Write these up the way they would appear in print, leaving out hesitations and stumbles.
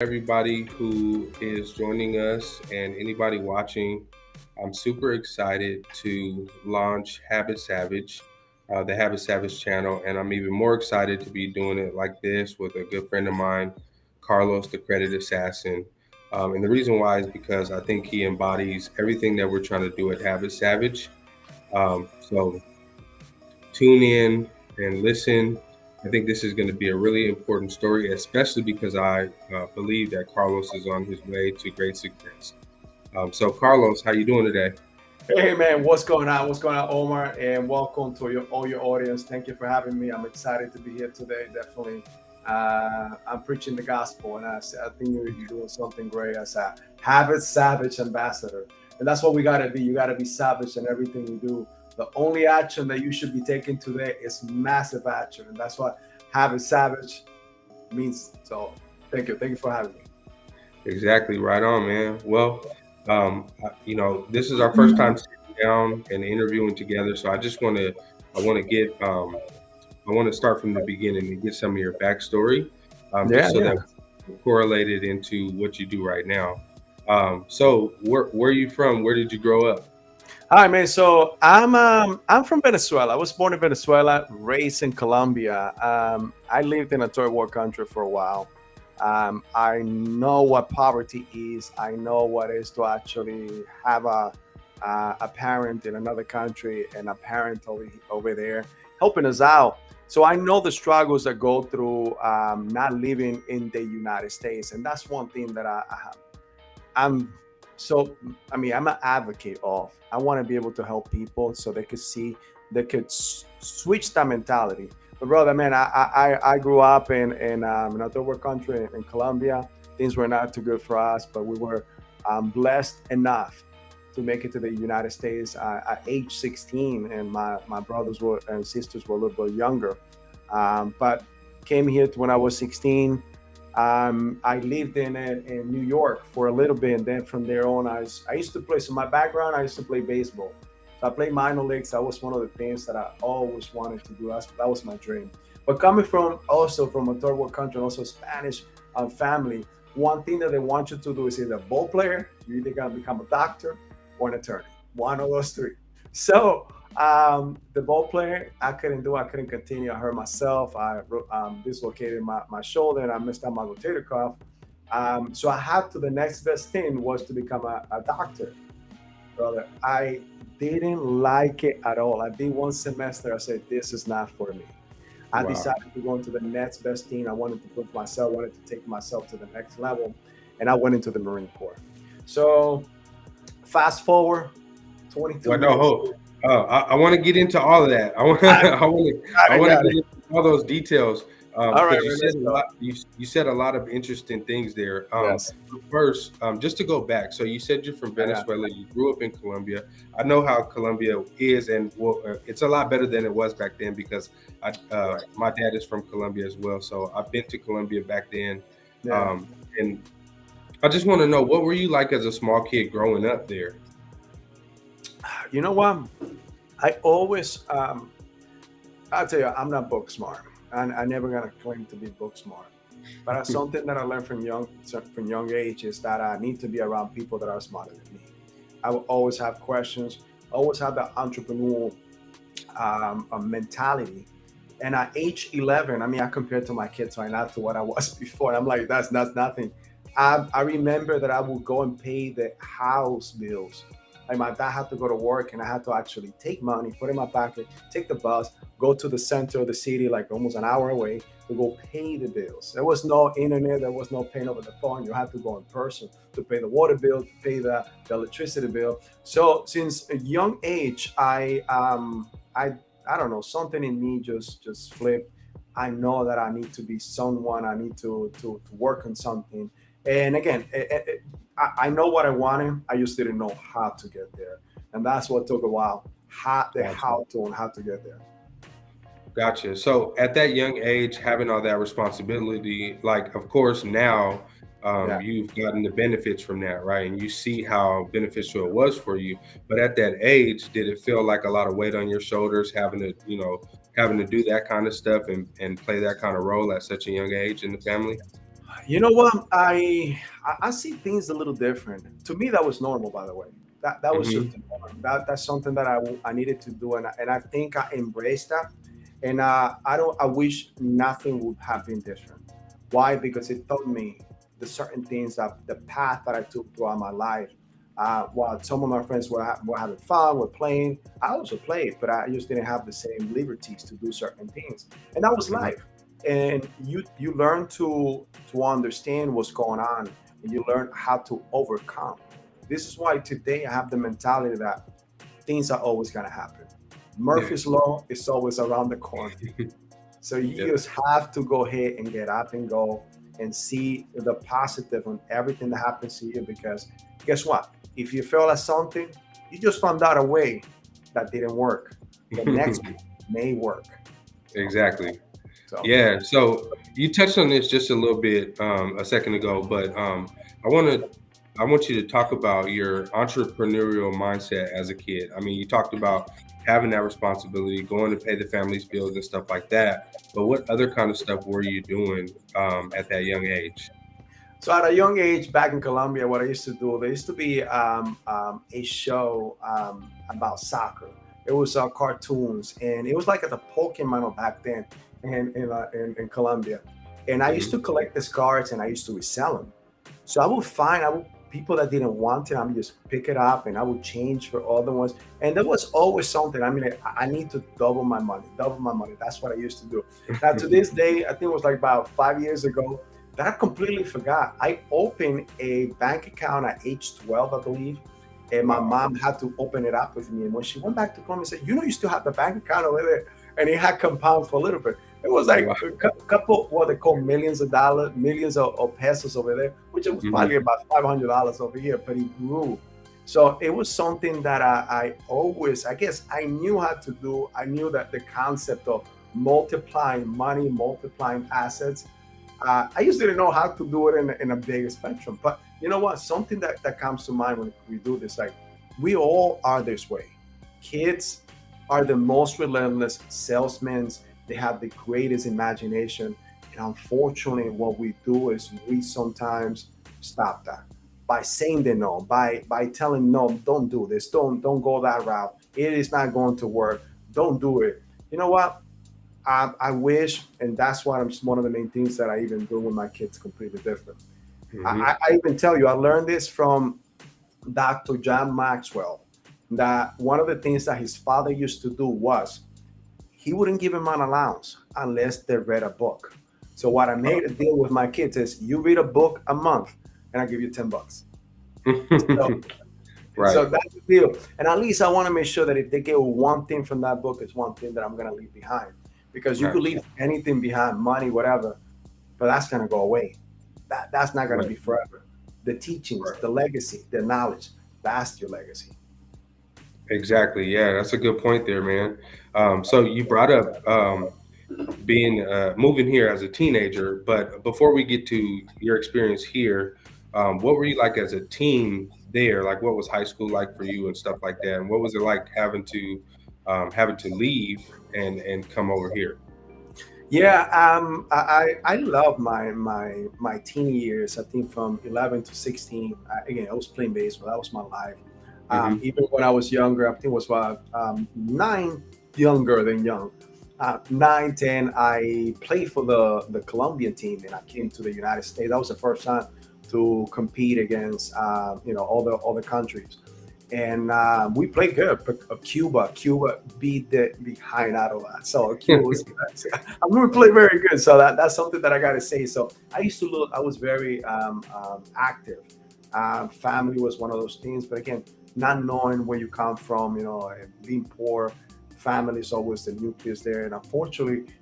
everybody who is joining us and anybody watching. I'm super excited to launch Habit Savage, the Habit Savage channel, and I'm even more excited to be doing it like this with a good friend of mine, Carlos, the Credit Assassin. And the reason why is because I think he embodies everything that we're trying to do at Habit Savage. So tune in and listen. I think this is going to be a really important story, especially because I believe that Carlos is on his way to great success. So, Carlos, how you doing today? Hey man, what's going on? What's going on, Omar? And welcome to all your audience. Thank you for having me. I'm excited to be here today. Definitely, I'm preaching the gospel, and I think you're doing something great as a habit savage ambassador, and that's what we gotta be. You gotta be savage in everything you do. The only action that you should be taking today is massive action, and that's what habit savage means. So, thank you for having me. Exactly, right on, man. Well, this is our first time sitting down and interviewing together, so I want to get, I want to start from the beginning and get some of your backstory, just Yeah, so yeah. that we correlate it into what you do right now. So, where are you from? Where did you grow up? Hi, man. So I'm from Venezuela. I was born in Venezuela, raised in Colombia. I lived in a third world country for a while. I know what poverty is. I know what it is to actually have a parent in another country and a parent over there helping us out. So I know the struggles that go through not living in the United States, and that's one thing that I'm so I'm an advocate of. I want to be able to help people so they could see they could switch that mentality. But brother, man, I grew up in a third world country in Colombia. Things were not too good for us, but we were blessed enough to make it to the United States at age 16, and my brothers were and sisters were a little bit younger. But came here when I was 16. I lived in New York for a little bit, and then from there on, I used to play. So my background, I used to play baseball. So I played minor leagues. That was one of the things that I always wanted to do. That was my dream. But coming from also from a third world country, and also Spanish family, one thing that they want you to do is either a ball player, you either gonna become a doctor or an attorney. One of those three. So the ball player, I couldn't do. I couldn't continue. I hurt myself. I dislocated my shoulder, and I messed up my rotator cuff. So I had to. The next best thing was to become a doctor, brother. I didn't like it at all. I did one semester. I said, "This is not for me." I Wow. decided to go into the next best thing. I wanted to put myself. Wanted to take myself to the next level, and I went into the Marine Corps. So fast forward, 22 Well, no, years. I want to get into all of that. I want, I I want to got get it. into all those details All right, because you man, said let's a go. lot. You said a lot of interesting things there. Yes. First, just to go back, so you said you're from I got Venezuela. You grew up in Colombia. I know how Colombia is, and well, it's a lot better than it was back then because right. my dad is from Colombia as well. So I've been to Colombia back then, Yeah. um, and I just want to know what were you like as a small kid growing up there? You know what? I always, I'll tell you, I'm not book smart, and I never gonna claim to be book smart. But that's something that I learned from young age is that I need to be around people that are smarter than me. I will always have questions, always have that entrepreneurial mentality. And at age 11, I mean, I compared to my kids right now to what I was before. I'm like, that's nothing. I remember that I would go and pay the house bills. Like my dad had to go to work, and I had to actually take money, put it in my pocket, take the bus, go to the center of the city, like almost an hour away, to go pay the bills. There was no internet, there was no paying over the phone. You had to go in person to pay the water bill, to pay the electricity bill. So since a young age, I don't know, something in me just flipped. I know that I need to be someone. I need to work on something. And again, I know what I wanted. I just didn't know how to get there, and that's what took a while. Gotcha. How to and how to get there. Gotcha. So at that young age, having all that responsibility, like of course now Yeah. you've gotten the benefits from that, right? And you see how beneficial it was for you. But at that age, did it feel like a lot of weight on your shoulders, having to, having to do that kind of stuff and play that kind of role at such a young age in the family? You know what? I see things a little different. To me, that was normal. By the way, that was just Hmm. the norm. That's something that I needed to do, and I think I embraced that. And I don't. I wish nothing would have been different. Why? Because it taught me the certain things that the path that I took throughout my life. While some of my friends were having fun, were playing, I also played, but I just didn't have the same liberties to do certain things, and that was Hmm. life. And you learn to understand what's going on, and you learn how to overcome. This is why today I have the mentality that things are always going to happen. Yeah. Murphy's law is always around the corner, so you Yep. just have to go ahead and get up and go and see the positive on everything that happens to you, because guess what, if you fail at something, you just found out a way that didn't work. The next one may work. Exactly. So Yeah. So you touched on this just a little bit a second ago, but I want to I want you to talk about your entrepreneurial mindset as a kid. I mean, you talked about having that responsibility, going to pay the family's bills and stuff like that. But what other kind of stuff were you doing at that young age? So at a young age, back in Colombia, what I used to do, there used to be a show about soccer. It was cartoons, and it was like the Pokemon back then in Colombia. And I used Hmm. to collect these cards, and I used to resell them. So I would people that didn't want it, I would just pick it up, and I would change for other ones. And there was always something. I mean, I need to double my money, double my money. That's what I used to do. Now to this day, I think it was like about 5 years ago that I completely forgot. I opened a bank account at age 12, I believe. And my Wow. mom had to open it up with me. And when she went back to Colombia, said, "You know, you still have the bank account over there." And it had compound for a little bit. It was like Wow. a couple, what they call millions of dollars, millions of pesos over there, which it was Hmm. probably about $500 over here, but it grew. So it was something that I always, I guess, I knew how to do. I knew that the concept of multiplying money, multiplying assets, I just didn't know how to do it in a bigger spectrum. But you know what? Something that comes to mind when we do this, like we all are this way. Kids are the most relentless salesmen. They have the greatest imagination. And unfortunately, what we do is we sometimes stop that by saying they no, by telling no, don't do this, don't go that route. It is not going to work. Don't do it. You know what? I wish, and that's why I'm one of the main things that I even do with my kids completely different. Hmm. I even tell you, I learned this from Dr. John Maxwell, that one of the things that his father used to do was he wouldn't give him an allowance unless they read a book. So what I made a deal with my kids is you read a book a month and I give you $10. So, Right. so that's the deal. And at least I want to make sure that if they get one thing from that book, it's one thing that I'm going to leave behind. Because you could Nice. leave anything behind, money, whatever, but that's going to go away. That's not going to Right. be forever. The teachings, Right. the legacy, the knowledge, that's your legacy. Exactly. Yeah, that's a good point there, man. So you brought up being moving here as a teenager, but before we get to your experience here, what were you like as a teen there? Like, what was high school like for you and stuff like that? And what was it like having to leave and come over here? Yeah, I love my teen years. I think from 11 to 16. Again, I was playing baseball. That was my life. Hmm. Even when I was younger, I think it was about nine, younger than young. 9, 10, I played for the Colombian team, and I came to the United States. That was the first time to compete against all the countries, and we played good. But Cuba beat the behind out of us. So Cuba was, I mean, we played very good. So that's something that I got to say. So I used to look. I was very active. Family was one of those things, but again, not knowing where you come from, and being poor, family is always the nucleus there. And unfortunately,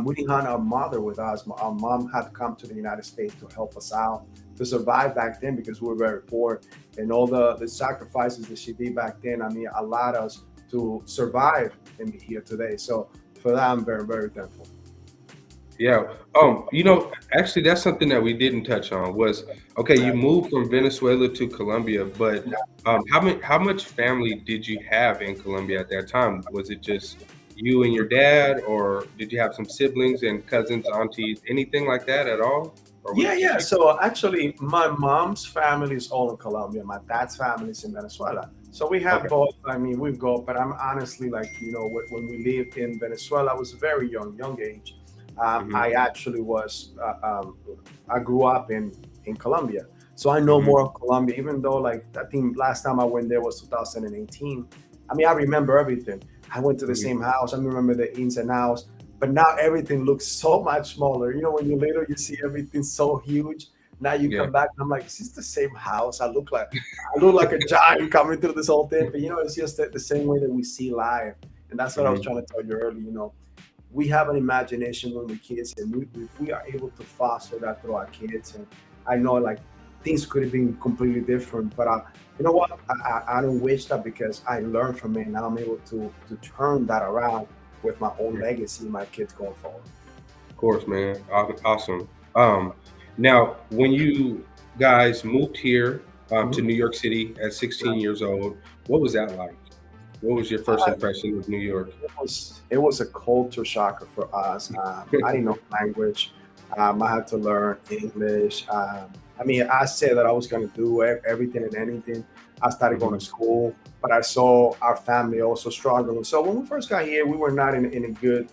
we didn't have our mother with us. Our mom had come to the United States to help us out to survive back then because we were very poor, and all the sacrifices that she did back then. I mean, allowed us to survive and be here today. So for that, I'm very, very thankful. Yeah. Actually, that's something that we didn't touch on was okay. You moved from Venezuela to Colombia, but how much family did you have in Colombia at that time? Was it just you and your dad, or did you have some siblings and cousins, aunties, anything like that at all? or was Yeah, it just yeah. you? So actually, my mom's family is all in Colombia. My dad's family is in Venezuela. So we have Okay. both. I mean, we've got, but I'm honestly like, when we lived in Venezuela, I was very young age. Hmm. I actually I grew up in Colombia. So I know Hmm. more of Colombia, even though like I think last time I went there was 2018. I mean, I remember everything. I went to the Hmm. same house. I remember the ins and outs, but now everything looks so much smaller. When you're little, you see everything so huge. Now you Yeah. come back, and I'm like, is this the same house? I look like a giant coming through this whole thing. But it's just the same way that we see life, and that's what I was Hmm. trying to tell you earlier. We have an imagination when we're kids, and if we are able to foster that through our kids, and I know like things could have been completely different, but you know what? I don't wish that because I learned from it. Now I'm able to turn that around with my own legacy, my kids going forward. Of course, man. Awesome. Um, Now, when you guys moved here to Mhm. New York City at 16 years old, what was that like? What was your first impression of New York? It was a culture shocker for us. I didn't know language. I had to learn English. I mean, I said that I was going to do everything and anything. I started going to Hmm. school, but I saw our family also struggling. So when we first got here, we were not in a good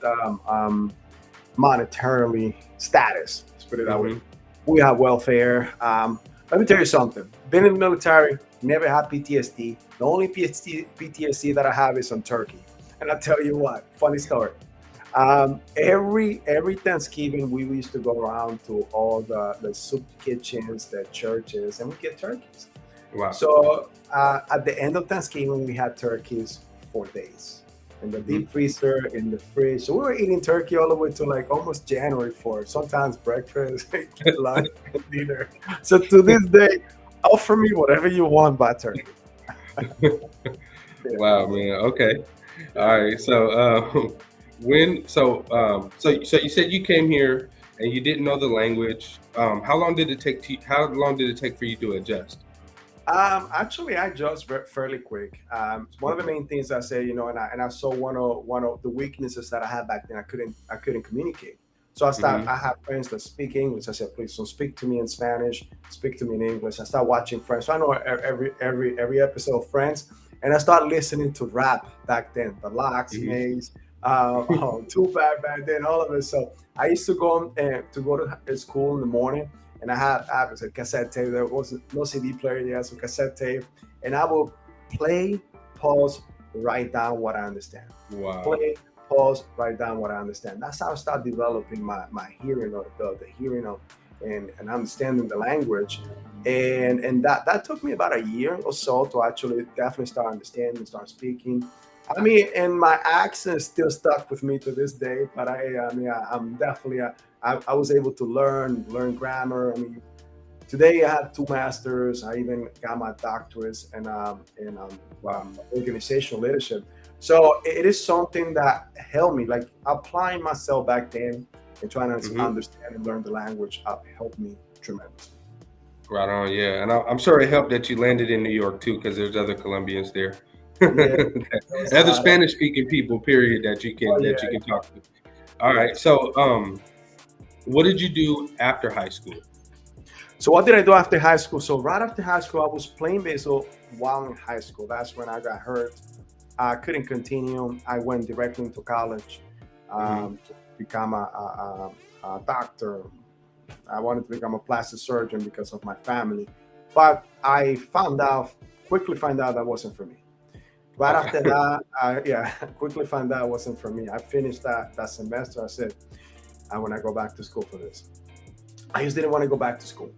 monetarily status. Let's put it that way. Hmm. We have welfare. Let me tell you something. Been in the military, never had PTSD. The only PTSD that I have is on Turkey. And I'll tell you what, funny story. Every Thanksgiving, we used to go around to all the soup kitchens, the churches, and we get turkeys. Wow. So at the end of Thanksgiving, we had turkeys for days in the Hmm. deep freezer, in the fridge. So we were eating turkey all the way to like almost January 4th, sometimes breakfast, lunch, and dinner. So to this day, offer me whatever you want by turkey. Yeah, Wow, man. Okay. yeah. All right. So, so you said you came here and you didn't know the language. How long did it take for you to adjust? Actually, I judged fairly quick. One of the Okay. main things I say, and I saw one of the weaknesses that I had back then. I couldn't communicate. So Hmm. I have friends that speak English. I said, please don't speak to me in Spanish. Speak to me in English. I start watching Friends. So I know every episode of Friends, and I started listening to rap back then. The Locks, Hmm. Maze, Tupac back then, all of it. So I used to go to school in the morning, and I was a cassette tape. There wasn't no CD player yet, so cassette tape, and I will play, pause, write down what I understand. Wow. Play, pause, write down what I understand. That's how I start developing my hearing, or the hearing of and understanding the language. And that took me about a year or so to actually definitely start understanding, start speaking. I mean, and my accent still stuck with me to this day. But I mean, I'm definitely, I was able to learn grammar. I mean, today I have two masters. I even got my doctorates Wow. organizational leadership. So it is something that helped me, like applying myself back then and trying to Hmm. understand and learn the language helped me tremendously. Right on. Yeah, and I'm sure it helped that you landed in New York too, because there's other Colombians there, Yeah, there was a other lot of. Spanish-speaking people. Period. That you Oh can yeah, that you can talk to. All right. yes. So, what did you do after high school? So what did I do after high school? So right after high school, I was playing baseball while in high school. That's when I got hurt. I couldn't continue. I went directly into college Hmm. to become a doctor. I wanted to become a plastic surgeon because of my family, but I quickly found out that wasn't for me. Right after Okay. that, yeah, quickly found out it wasn't for me. I finished that semester. I said, I want to go back to school for this. I just didn't want to go back to school.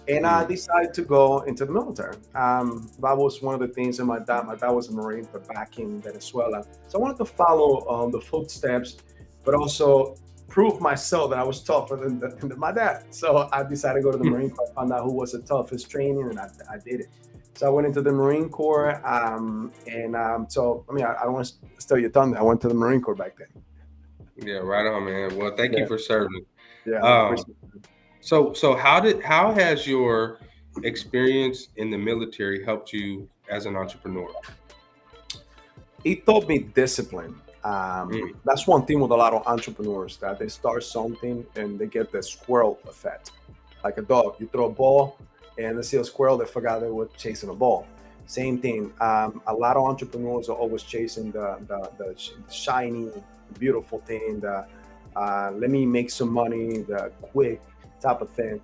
And I Mm. decided to go into the military. That was one of the things that my dad was a Marine, but back in Venezuela. So I wanted to follow the footsteps, but also prove myself that I was tougher than my dad. So I decided to go to the Marine Corps. I found out who was the toughest training, and I did it. So I went into the Marine Corps, so I mean, I don't want to steal your thunder. I went to the Marine Corps back then. Yeah, right on, man. Well, thank you Yeah, for serving. yeah, no, I Um, appreciate it. so how has your experience in the military helped you as an entrepreneur? It taught me discipline. Mm. That's one thing with a lot of entrepreneurs that they start something and they get the squirrel effect. like a dog. You throw a ball, and they see a squirrel, they forgot they were chasing a ball. Same thing. A lot of entrepreneurs are always chasing the shiny, beautiful thing, the let me make some money, the quick type of thing.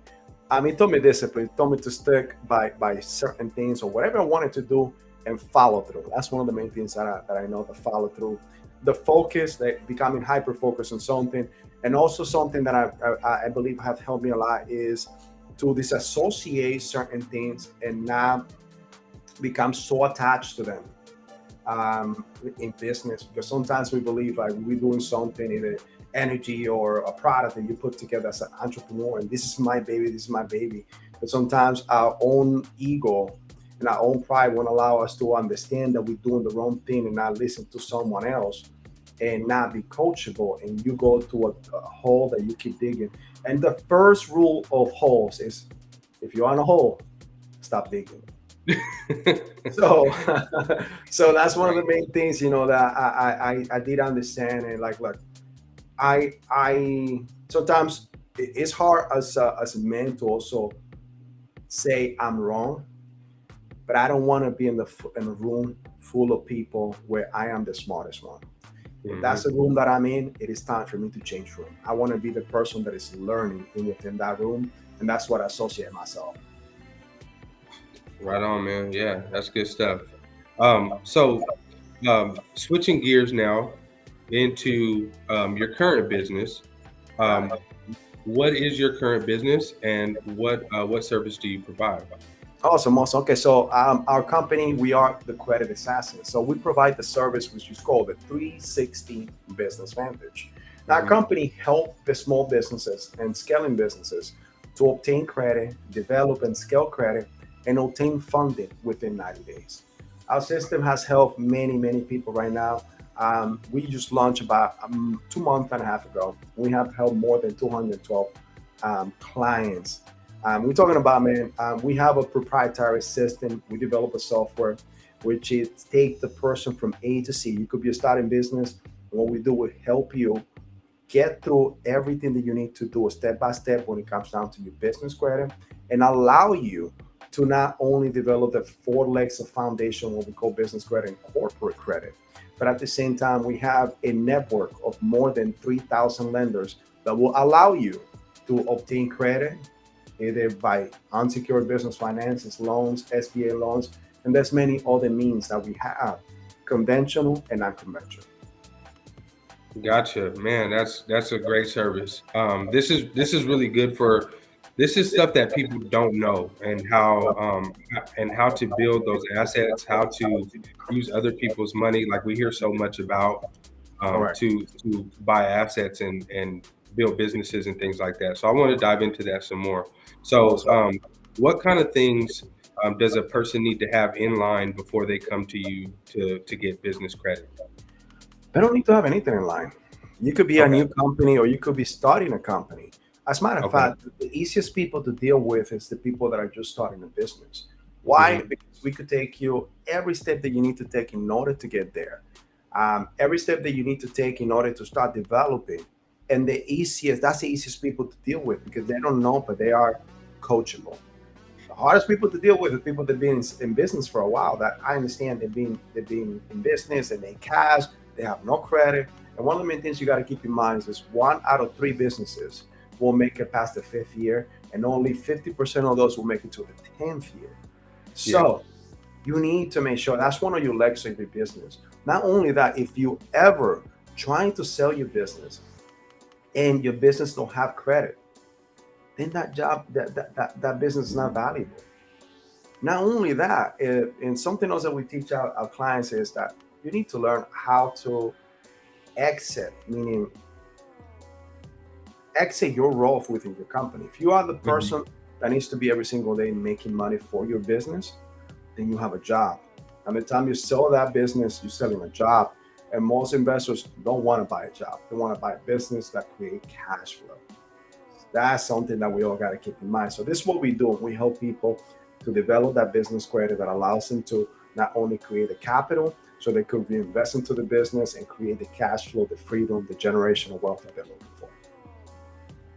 It taught me discipline. It taught me to stick by certain things or whatever I wanted to do and follow through. That's one of the main things that I know, the follow through, the focus, that becoming hyper focused on something, and also something that I believe have helped me a lot is to disassociate certain things and not become so attached to them in business, because sometimes we believe like we're doing something in an energy or a product that you put together as an entrepreneur, and this is my baby, this is my baby. But sometimes our own ego and our own pride won't allow us to understand that we're doing the wrong thing and not listen to someone else and not be coachable, and you go to a hole that you keep digging. And the first rule of holes is, if you're on a hole, stop digging. So so that's one of the Right. main things, that I did understand. And like, look, I sometimes it's hard as a man to also say I'm wrong, but I don't want to be in a room full of people where I am the smartest one. If that's Hmm. the room that I'm in, it is time for me to change room. I want to be the person that is learning within that room, and that's what I associate myself. Right on, man. Yeah, that's good stuff. So switching gears now into your current business. Got Um, it. what is your current business, and what service do you provide? Awesome, awesome. Okay, so our company, we are the Credit Assassin. So we provide the service which is called the 360 Business Vantage. Now, our Hmm. company help the small businesses and scaling businesses to obtain credit, develop and scale credit, and obtain funding within 90 days. Our system has helped many, many people right now. We just launched about 2 months and a half ago. We have helped more than 212 clients. We're talking about, man, we have a proprietary system. We develop a software which is take the person from A to C. You could be a starting business. What we do, we help you get through everything that you need to do step by step when it comes down to your business credit, and allow you to not only develop the four legs of foundation, what we call business credit and corporate credit, but at the same time, we have a network of more than 3,000 lenders that will allow you to obtain credit either by unsecured business finances, loans, SBA loans, and there's many other means that we have, conventional and unconventional. Gotcha, man. That's a great service. This is really good for. This is stuff that people don't know, and how to build those assets, how to use other people's money. Like we hear so much about Correct. to buy assets and build businesses and things like that. So I want to dive into that some more. So, Also, what kind of things does a person need to have in line before they come to you to get business credit? they don't need to have anything in line. You could be a Okay. new company or you could be starting a company. As a matter of Okay. fact, the easiest people to deal with is the people that are just starting a business. Why? Hmm. Because we could take you every step that you need to take in order to get there. Every step that you need to take in order to start developing. And that's the easiest people to deal with because they don't know, but they are coachable. The hardest people to deal with are people that have been in business for a while. That I understand they've been in business and they cash, they have no credit. And one of the main things you got to keep in mind is this: one out of three businesses will make it past the fifth year, and only 50% of those will make it to the 10th year. Yeah. So you need to make sure that's one of your legs of your business. Not only that, if you ever trying to sell your business and your business don't have credit, then that business is not valuable. Not only that, and something else that we teach our clients is that you need to learn how to exit, meaning exit your role within your company. If you are the Hmm. person that needs to be every single day making money for your business, then you have a job. And the time you sell that business, you're selling a job. And most investors don't want to buy a job. They want to buy a business that create cash flow. That's something that we all got to keep in mind. So this is what we do. We help people to develop that business credit that allows them to not only create the capital, so they could reinvest into the business and create the cash flow, the freedom, the generational wealth that they're looking for.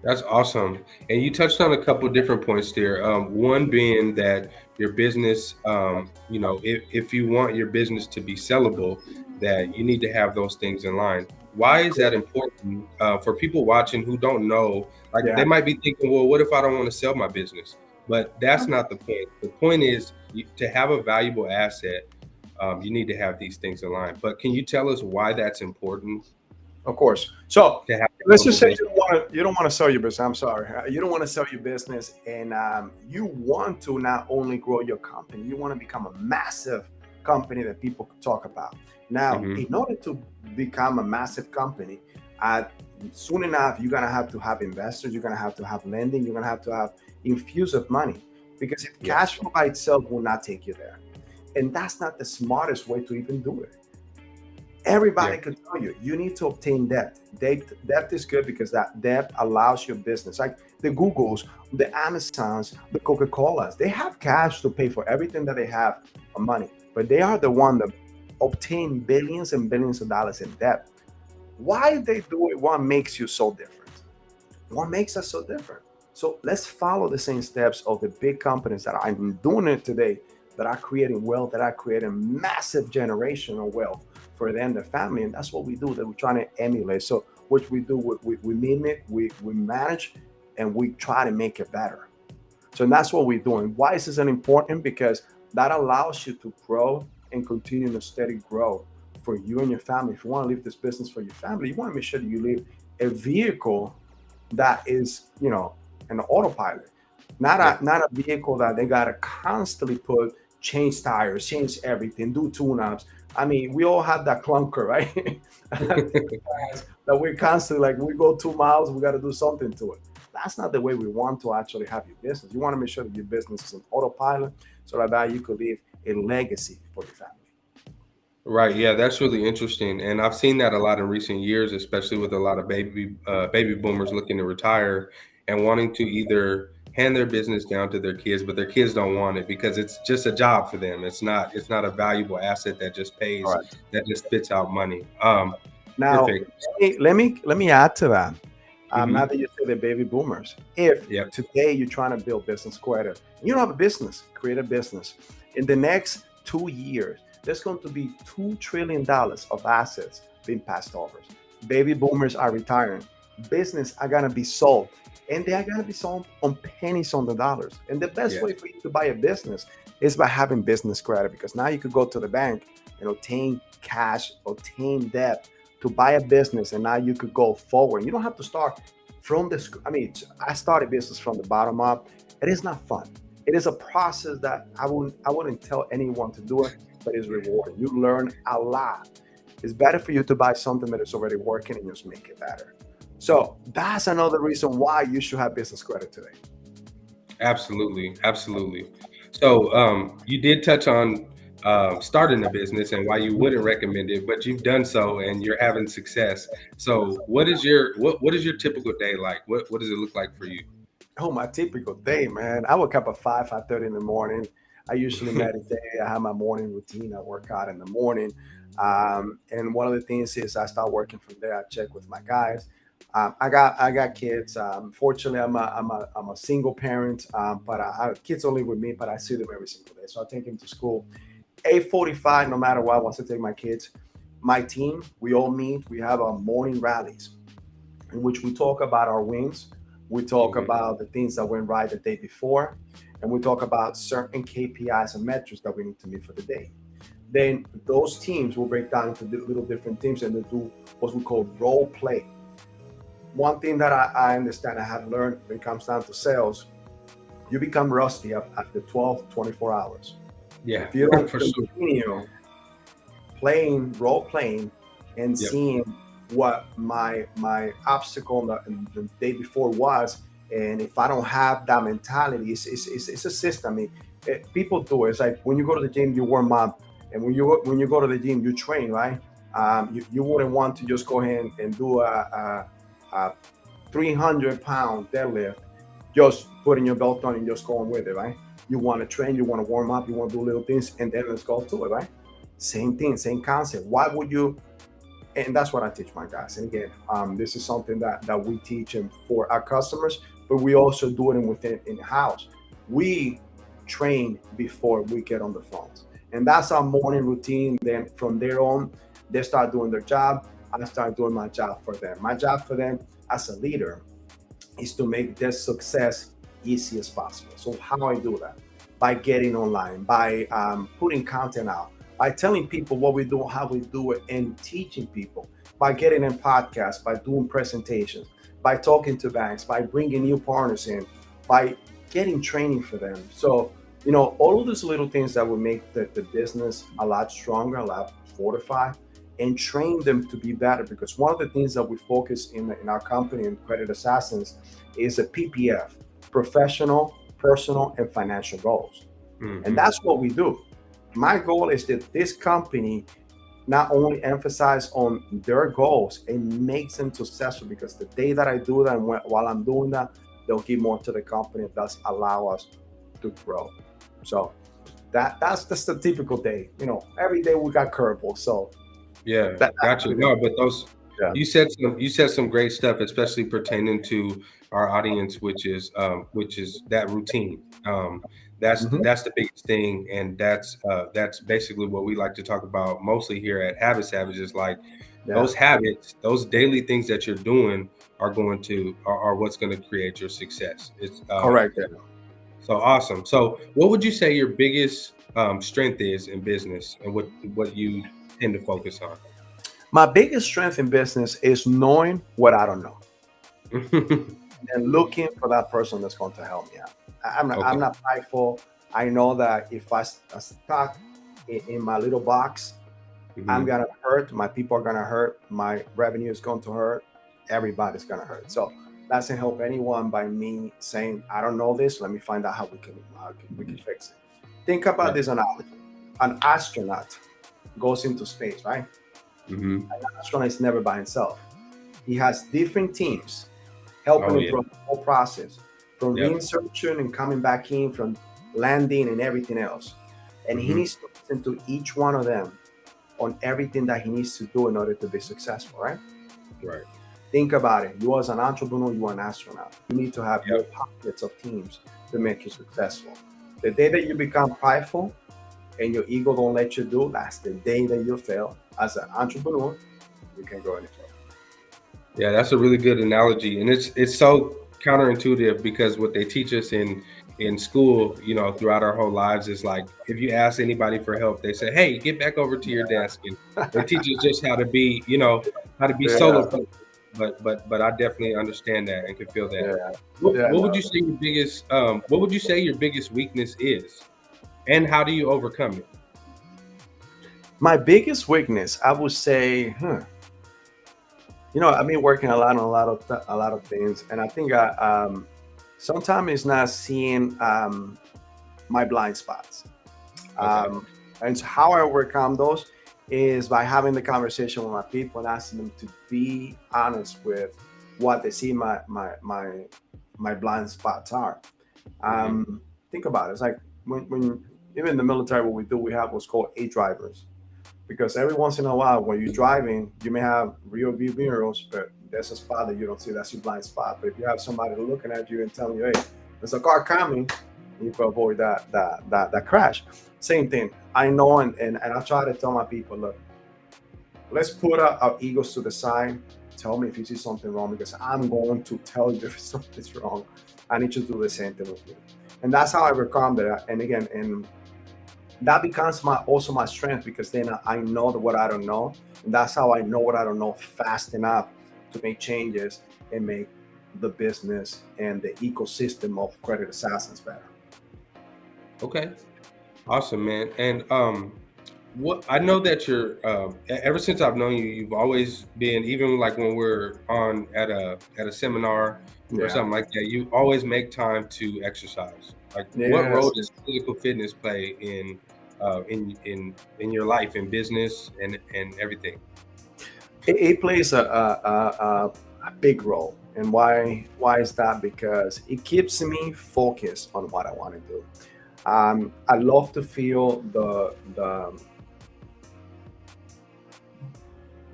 That's awesome. And you touched on a couple different points there. One being that your business, if you want your business to be sellable, that you need to have those things in line. Why is that important for people watching who don't know? Like they Yeah. might be thinking, well, what if I don't want to sell my business? But that's not the point. The point is to have a valuable asset, you need to have these things in line. But can you tell us why that's important Of course. So to have a let's just sellable say business? you don't want to sell your business. I'm sorry. You don't want to sell your business, and you want to not only grow your company, you want to become a massive company that people could talk about. Now, Hmm. in order to become a massive company, uh, soon enough you're gonna have to have investors. You're gonna have to have lending. You're gonna have to have infuse of money, because if Yeah. cash flow by itself will not take you there, and that's not the smartest way to even do it. Yeah. Everybody could tell you you need to obtain debt. Debt is good because that debt allows your business, like the Googles, the Amazons, the Coca-Colas, they have cash to pay for everything that they have on money, but they are the one that obtain billions and billions of dollars in debt. Why they do it? What makes you so different? What makes us so different? So let's follow the same steps of the big companies that are doing it today, that are creating wealth, that are creating massive generational wealth for them, their family. And that's what we do, that we're trying to emulate. So what we do, we mimic, we manage, and we try to make it better. So that's what we're doing. Why is this important? Because that allows you to grow and continue to steady grow for you and your family. If you want to leave this business for your family, you want to make sure that you leave a vehicle that is, an autopilot, not Yeah. a vehicle that they gotta constantly put change tires, change everything, do tune-ups. I mean, we all have that clunker, right? That we're constantly like, we go 2 miles, we got to do something to it. That's not the way we want to actually have your business. You want to make sure that your business is an autopilot, so that you could leave a legacy for your family. Right. Yeah, that's really interesting, and I've seen that a lot in recent years, especially with a lot of baby boomers looking to retire and wanting to either hand their business down to their kids, but their kids don't want it because it's just a job for them. It's not a valuable asset that just All pays, right. that just spits out money. Now, Perfect. let me add to that. Now Hmm. that you say the baby boomers, if Yep. today you're trying to build business creative, you don't have a business, create a business. In the next 2 years, there's going to be $2 trillion of assets being passed over. Baby boomers are retiring. Business are gonna be sold, and they are gonna be sold on pennies on the dollars. And the best Yes. way for you to buy a business is by having business credit, because now you could go to the bank and obtain cash, obtain debt to buy a business, and now you could go forward. You don't have to start from the. I mean, I started business from the bottom up. It is not fun. It is a process that I wouldn't tell anyone to do it, but it's rewarding. You learn a lot. It's better for you to buy something that is already working and just make it better. So that's another reason why you should have business credit today. Absolutely. Absolutely. So, you did touch on starting a business and why you wouldn't recommend it, but you've done so and you're having success. So, what is your typical day like? What does it look like for you? Oh, my typical day, man. I wake up at 5:30 in the morning. I usually meditate. I have my morning routine. I work out in the morning. And one of the things is I start working from there. I check with my guys. I got kids. Fortunately, I'm a single parent, but kids only with me. But I see them every single day, so I take them to school. 8:45, no matter what. Once I take my kids, my team, we all meet. We have our morning rallies in which we talk about our wins, we talk Hmm. about the things that went right the day before, and we talk about certain KPIs and metrics that we need to meet for the day. Then those teams will break down into little different teams, and they do what we call role play. One thing that I understand, I have learned when it comes down to sales, you become rusty after 12, 24 hours. Yeah, If you don't for sure. continue playing role playing and Yep. seeing what my obstacle the day before was, and if I don't have that mentality, it's a system. I mean, people do it. It's like when you go to the gym, you warm up, and when you go to the gym, you train, right? You wouldn't want to just go ahead and do a 300-pound deadlift, just putting your belt on and just going with it, right? You want to train, you want to warm up, you want to do little things, and then let's go to it, right? Same thing, same concept. Why would you and that's what I teach my guys. And again, this is something that we teach and for our customers, but we also do it within in house. We train before we get on the phones, and that's our morning routine. Then from there on, they start doing their job. I start doing my job for them. My job for them as a leader is to make their success easy as possible. So how I do that? By getting online, by putting content out, by telling people what we do, how we do it, and teaching people, by getting in podcasts, by doing presentations, by talking to banks, by bringing new partners in, by getting training for them. So, all of those little things that will make the business a lot stronger, a lot fortified, and train them to be better. Because one of the things that we focus in our company in Credit Assassins is a PPF, professional, personal, and financial goals. And that's what we do. My goal is that this company not only emphasize on their goals and makes them successful, because the day that I do that and while I'm doing that, they'll give more to the company. Thus allow us to grow. So that's just a typical day. Every day we got curveballs. So Yeah, gotcha. No, but those yeah. you said some great stuff, especially pertaining to our audience, which is that routine. That's the biggest thing, and that's basically what we like to talk about mostly here at Habit Savage. Is like those habits, those daily things that you're doing are what's going to create your success. It's Correct. So awesome. So, what would you say your biggest strength is in business, and what you tend to focus on? My biggest strength in business is knowing what I don't know and looking for that person that's going to help me out. I'm Okay. not prideful. I know that if I stuck in my little box, I'm Mhm. gonna hurt. My people are gonna hurt. My revenue is going to hurt. Everybody's gonna hurt. So that doesn't help anyone by me saying I don't know this. Let me find out how we can fix it. Think about Yeah. this analogy: an astronaut goes into space, right? Mhm. An astronaut is never by himself. He has different teams helping Oh him yeah. through the whole process, from Yep. researching and coming back in, from landing and everything else. And he Mhm. needs to listen to each one of them on everything that he needs to do in order to be successful, right? Right. Think about it. You as an entrepreneur, you are an astronaut. You need to have your Yep. pockets of teams to make you successful. The day that you become prideful and your ego don't let you do, that's the day that you fail. As an entrepreneur, you can go any further. Yeah, that's a really good analogy, and it's so counterintuitive because what they teach us in school, throughout our whole lives is like if you ask anybody for help, they say, "Hey, get back over to your desk," and they teach us just how to be Yeah, solo. But I definitely understand that and can feel that. yeah, yeah. What would No, you say your biggest what would you say your biggest weakness is, and how do you overcome it? my biggest weakness, I would say, I've been working a lot on a lot of things, and I think sometimes it's not seeing my blind spots. Okay. And so how I overcome those is by having the conversation with my people and asking them to be honest with what they see my blind spots are. Hmm. Think about it. It's like when even in the military, what we do, we have what's called A drivers, because every once in a while when you're driving you may have rear view mirrors, but there's a spot that you don't see, that's your blind spot. But if you have somebody looking at you and telling you, hey, there's a car coming, you can avoid that crash. Same thing, I know, and I try to tell my people, look, let's put our egos to the side. Tell me if you see something wrong, because I'm going to tell you if something's wrong. I need you to do the same thing with me. And that's how I overcome that. And again, and that becomes also my strength, because then I know what I don't know, and that's how I know what I don't know fast enough to make changes and make the business and the ecosystem of Credit Assassins better. Okay. Awesome, man. And what I know that ever since I've known you, you've always been, even like when we're on at a seminar or Yeah. something like that, you always make time to exercise. Like, what role Yes. does physical fitness play in your life, in business, and everything? It plays a big role. And why is that? Because it keeps me focused on what I want to do. I love to feel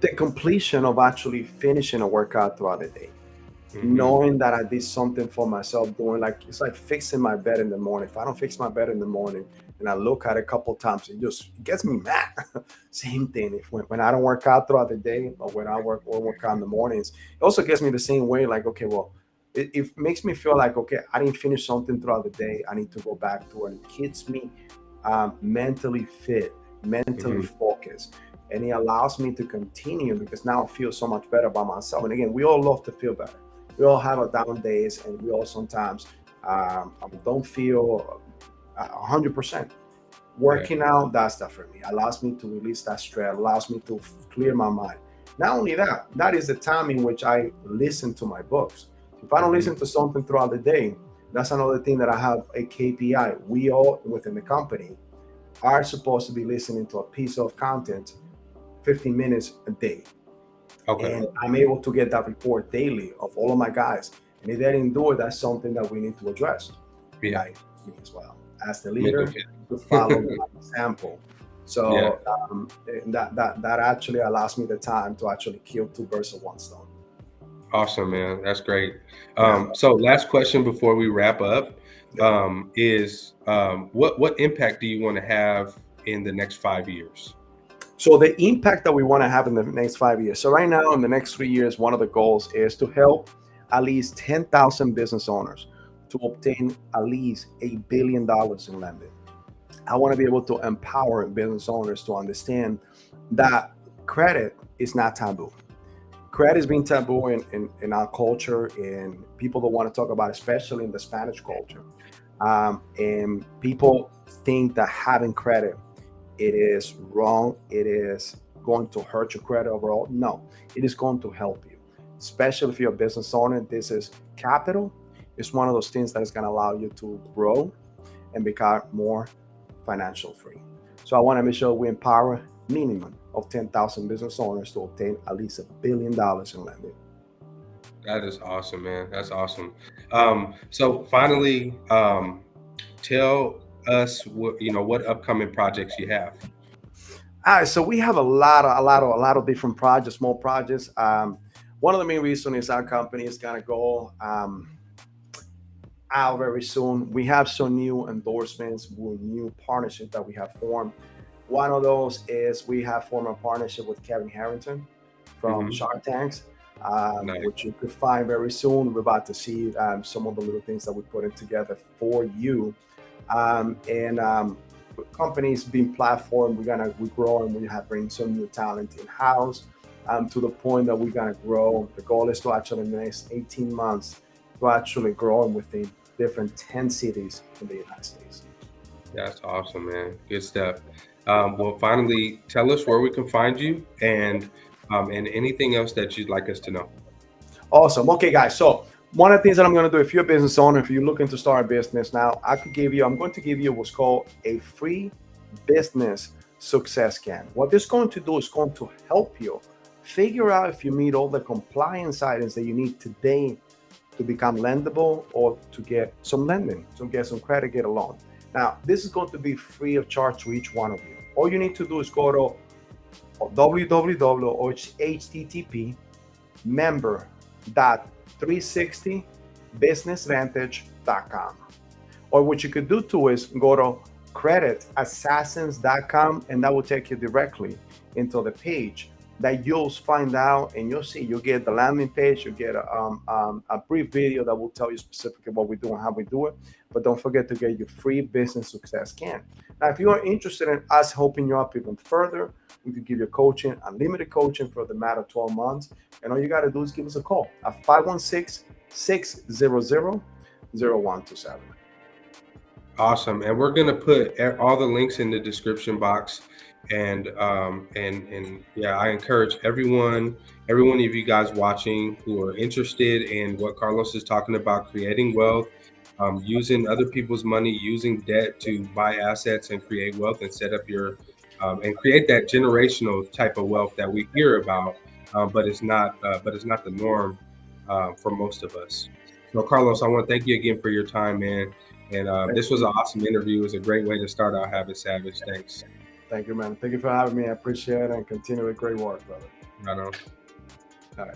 the completion of actually finishing a workout throughout the day, Hmm. knowing that I did something for myself, doing like it's like fixing my bed in the morning. If I don't fix my bed in the morning and I look at it a couple times, it gets me mad. Same thing. If when I don't work out throughout the day, or when I work out in the mornings, it also gets me the same way. Like, okay, well, it makes me feel like, okay, I didn't finish something throughout the day. I need to go back to it. It keeps me mentally fit, mentally Hmm. focused, and it allows me to continue because now I feel so much better about myself. And again, we all love to feel better. We all have our down days, and we all sometimes don't feel 100%. Yeah. Working out does that for me. Allows me to release that stress. Allows me to clear my mind. Not only that, that is the time in which I listen to my books. If I don't Hmm. listen to something throughout the day, that's another thing that I have a KPI. We all within the company are supposed to be listening to a piece of content 15 minutes a day. Okay. And I'm able to get that report daily of all of my guys. And if they didn't do it, that's something that we need to address. And Yeah. that includes me as well. As the Mental leader, to follow fit. my example. Yeah. So that actually allows me the time to actually kill two birds with one stone. Awesome, man. That's great. Yeah. So last question before we wrap up Yeah. is what impact do you want to have in the next 5 years? So the impact that we want to have in the next 5 years. So right now, in the next 3 years, one of the goals is to help at least 10,000 business owners to obtain at least $1 billion in lending. I want to be able to empower business owners to understand that credit is not taboo. Credit is being taboo in our culture, and people don't want to talk about it, especially in the Spanish culture. And people think that having credit, it is wrong. It is going to hurt your credit overall. No, it is going to help you, especially if you're a business owner. This is capital. It's one of those things that is going to allow you to grow and become more financial free. So I want to make sure we empower minimum of 10,000 business owners to obtain at least $1 billion in lending. That is awesome, man. That's awesome. So finally, tell us what upcoming projects you have. All right, so we have a lot of different projects, small projects. One of the main reasons is our company is gonna go out very soon. We have some new endorsements, new partnerships that we have formed. One of those is we have formed a partnership with Kevin Harrington from Hmm. Shark Tanks, Nice. which you could find very soon. We're about to see some of the little things that we put in together for you. And companies being platform, we grow and we have bring some new talent in house to the point that we're gonna grow. The goal is to actually in the next 18 months to actually grow within different 10 cities in the United States. That's awesome, man. Good stuff. Well, finally, tell us where we can find you and anything else that you'd like us to know. Awesome. Okay, guys. So one of the things that I'm going to do, if you're a business owner, if you're looking to start a business now, I'm going to give you what's called a free business success scan. What this is going to do is going to help you figure out if you meet all the compliance items that you need today to become lendable or to get some lending, to get some credit, get a loan. Now, this is going to be free of charge to each one of you. All you need to do is go to www or http member.360businessvantage.com. Or what you could do too is go to creditassassins.com, and that will take you directly into the page that you'll find out, and you'll get the landing page. You'll get a brief video that will tell you specifically what we do and how we do it. But don't forget to get your free business success scan. Now, if you are interested in us helping you up even further, we could give you coaching, unlimited coaching for the matter of 12 months. And all you got to do is give us a call at 516-600-0127. Awesome. And we're gonna put all the links in the description box. And yeah, I encourage every one of you guys watching who are interested in what Carlos is talking about, creating wealth, using other people's money, using debt to buy assets and create wealth and set up your and create that generational type of wealth that we hear about, but it's not the norm for most of us. So, Carlos, I want to thank you again for your time, man. And Thank this was an you. awesome interview. It was a great way to start our Habit Savage. Thanks. Thank you, man. Thank you for having me. I appreciate it and continue with great work, brother. Right on. All right.